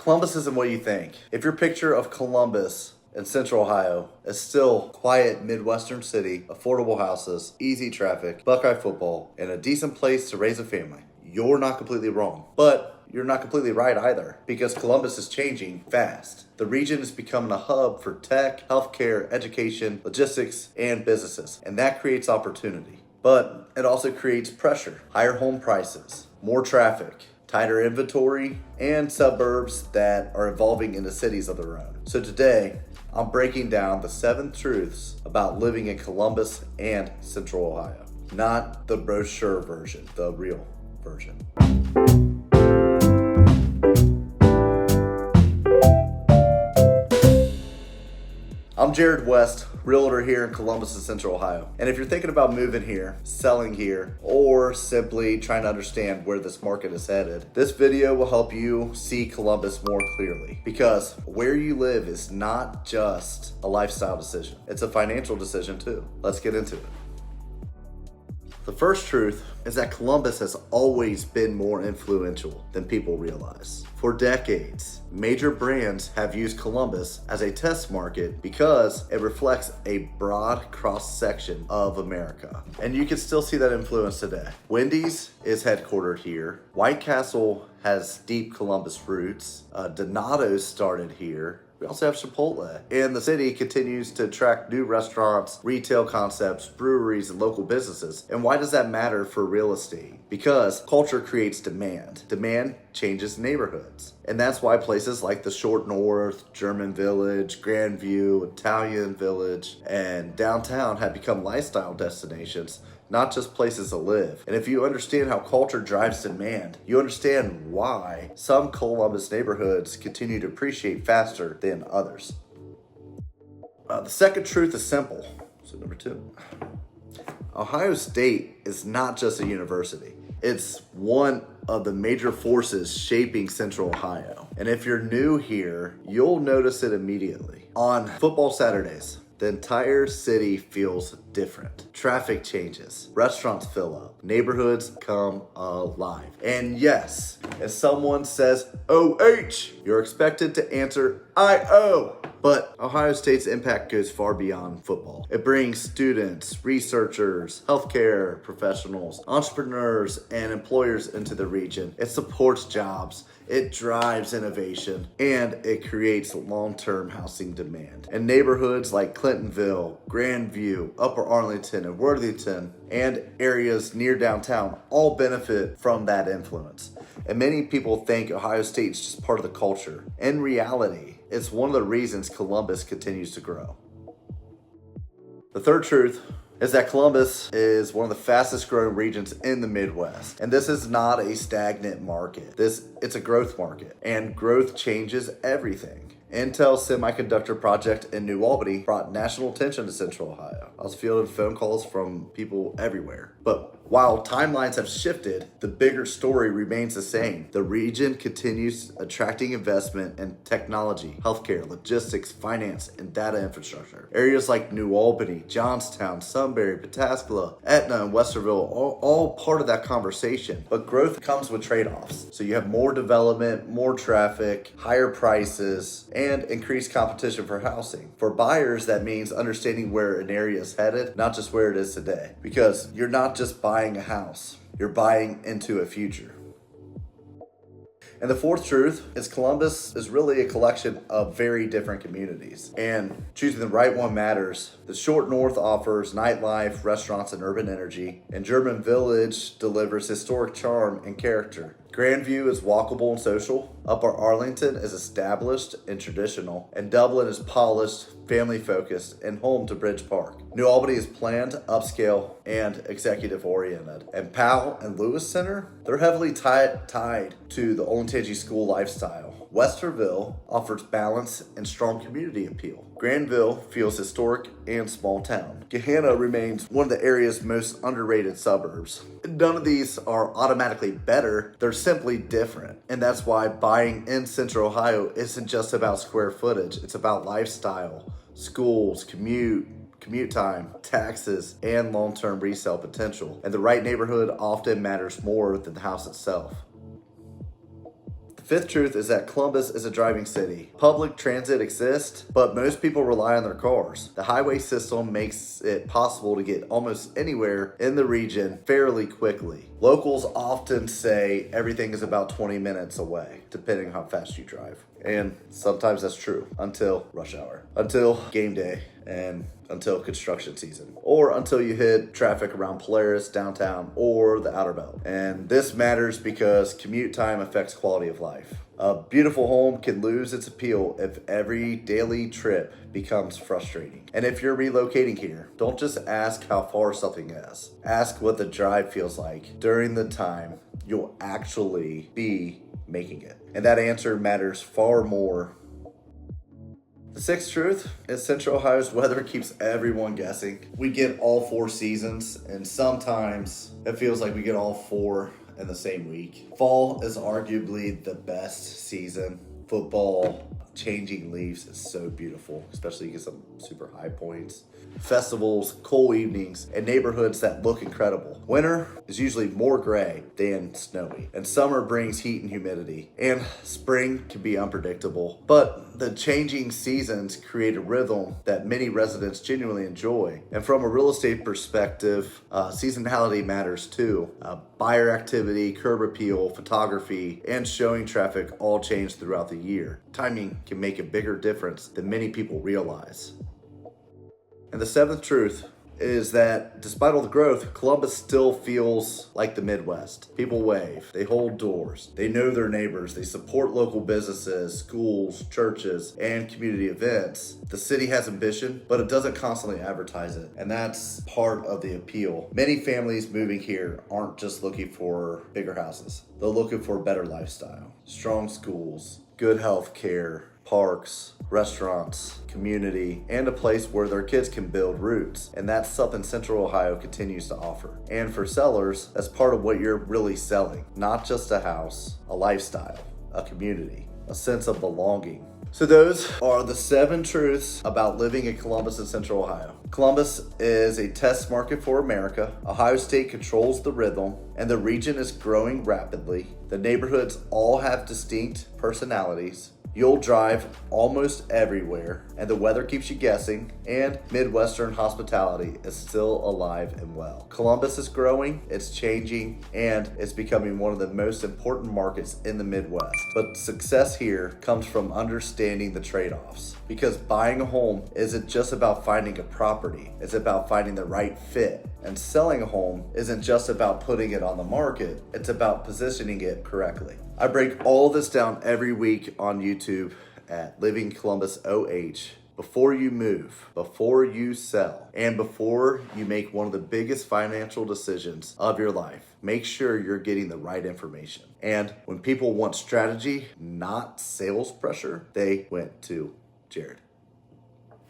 Columbus isn't what you think. If your picture of Columbus in Central Ohio is still quiet Midwestern city, affordable houses, easy traffic, Buckeye football, and a decent place to raise a family, you're not completely wrong. But you're not completely right either, because Columbus is changing fast. The region is becoming a hub for tech, healthcare, education, logistics, and businesses, and that creates opportunity. But it also creates pressure, higher home prices, more traffic, tighter inventory, and suburbs that are evolving into cities of their own. So today, I'm breaking down the 7 truths about living in Columbus and Central Ohio. Not the brochure version, the real version. I'm Jared West, realtor here in Columbus and Central Ohio. And if you're thinking about moving here, selling here, or simply trying to understand where this market is headed, this video will help you see Columbus more clearly. Because where you live is not just a lifestyle decision, it's a financial decision too. Let's get into it. The first truth is that Columbus has always been more influential than people realize. For decades, major brands have used Columbus as a test market because it reflects a broad cross-section of America. And you can still see that influence today. Wendy's is headquartered here. White Castle has deep Columbus roots. Donato's started here. We also have Chipotle. And the city continues to attract new restaurants, retail concepts, breweries, and local businesses. And why does that matter for real estate? Because culture creates demand. Demand changes neighborhoods. And that's why places like the Short North, German Village, Grandview, Italian Village, and downtown have become lifestyle destinations, not just places to live. And if you understand how culture drives demand, you understand why some Columbus neighborhoods continue to appreciate faster than others. The second truth is simple. So number 2. Ohio State is not just a university. It's one of the major forces shaping Central Ohio. And if you're new here, you'll notice it immediately. On football Saturdays, the entire city feels different. Traffic changes, restaurants fill up, neighborhoods come alive. And yes, if someone says OH, you're expected to answer IO. But Ohio State's impact goes far beyond football. It brings students, researchers, healthcare professionals, entrepreneurs, and employers into the region. It supports jobs, it drives innovation, and it creates long-term housing demand. And neighborhoods like Clintonville, Grandview, Upper Arlington, and Worthington, and areas near downtown all benefit from that influence. And many people think Ohio State is just part of the culture. In reality, it's one of the reasons Columbus continues to grow. The third truth is that Columbus is one of the fastest growing regions in the Midwest. And this is not a stagnant market. It's a growth market, and growth changes everything. Intel's semiconductor project in New Albany brought national attention to Central Ohio. I was fielding phone calls from people everywhere. But while timelines have shifted, the bigger story remains the same. The region continues attracting investment in technology, healthcare, logistics, finance, and data infrastructure. Areas like New Albany, Johnstown, Sunbury, Pataskala, Etna, and Westerville are all part of that conversation. But growth comes with trade-offs. So you have more development, more traffic, higher prices, and increased competition for housing. For buyers, that means understanding where an area is headed, not just where it is today. Because you're not just buying a house, you're buying into a future. And the fourth truth is Columbus is really a collection of very different communities, and choosing the right one matters. The Short North offers nightlife, restaurants, and urban energy, and German Village delivers historic charm and character. Grandview is walkable and social. Upper Arlington is established and traditional, and Dublin is polished, family-focused, and home to Bridge Park. New Albany is planned, upscale, and executive-oriented. And Powell and Lewis Center, they're heavily tied to the Olentangy school lifestyle. Westerville offers balance and strong community appeal. Granville feels historic and small town. Gahanna remains one of the area's most underrated suburbs. None of these are automatically better, they're simply different. And that's why buying in Central Ohio isn't just about square footage, it's about lifestyle, schools, commute time, taxes, and long-term resale potential. And the right neighborhood often matters more than the house itself. The Fifth truth is that Columbus is a driving city. Public transit exists, but most people rely on their cars. The highway system makes it possible to get almost anywhere in the region fairly quickly. Locals often say everything is about 20 minutes away, depending on how fast you drive. And sometimes that's true until rush hour, until game day, and until construction season, or until you hit traffic around Polaris, downtown, or the Outer Belt. And this matters because commute time affects quality of life. A beautiful home can lose its appeal if every daily trip becomes frustrating. And if you're relocating here, don't just ask how far something is. Ask what the drive feels like during the time you'll actually be making it. And that answer matters far more. The sixth truth is Central Ohio's weather keeps everyone guessing. We get all 4 seasons, and sometimes it feels like we get all 4 in the same week. Fall is arguably the best season. Football, changing leaves is so beautiful, especially you get some super high points. Festivals, cool evenings, and neighborhoods that look incredible. Winter is usually more gray than snowy, and summer brings heat and humidity, and spring can be unpredictable. But the changing seasons create a rhythm that many residents genuinely enjoy. And from a real estate perspective, seasonality matters too. Buyer activity, curb appeal, photography, and showing traffic all change throughout the year. Timing can make a bigger difference than many people realize. And the seventh truth is that despite all the growth, Columbus still feels like the Midwest. People wave, they hold doors, they know their neighbors, they support local businesses, schools, churches, and community events. The city has ambition, but it doesn't constantly advertise it, and that's part of the appeal. Many families moving here aren't just looking for bigger houses. They're looking for a better lifestyle, strong schools, good health care, parks, restaurants, community, and a place where their kids can build roots. And that's something Central Ohio continues to offer. And for sellers, that's part of what you're really selling. Not just a house, a lifestyle, a community, a sense of belonging. So those are the 7 truths about living in Columbus and Central Ohio. Columbus is a test market for America. Ohio State controls the rhythm, and the region is growing rapidly. The neighborhoods all have distinct personalities. You'll drive almost everywhere, and the weather keeps you guessing, and Midwestern hospitality is still alive and well. Columbus is growing, it's changing, and it's becoming one of the most important markets in the Midwest. But success here comes from understanding the trade-offs, because buying a home isn't just about finding a property, it's about finding the right fit. And selling a home isn't just about putting it on the market, it's about positioning it correctly. I break all this down every week on YouTube at Living Columbus OH. Before you move, before you sell, and before you make one of the biggest financial decisions of your life, make sure you're getting the right information. And when people want strategy, not sales pressure, they went to Jared.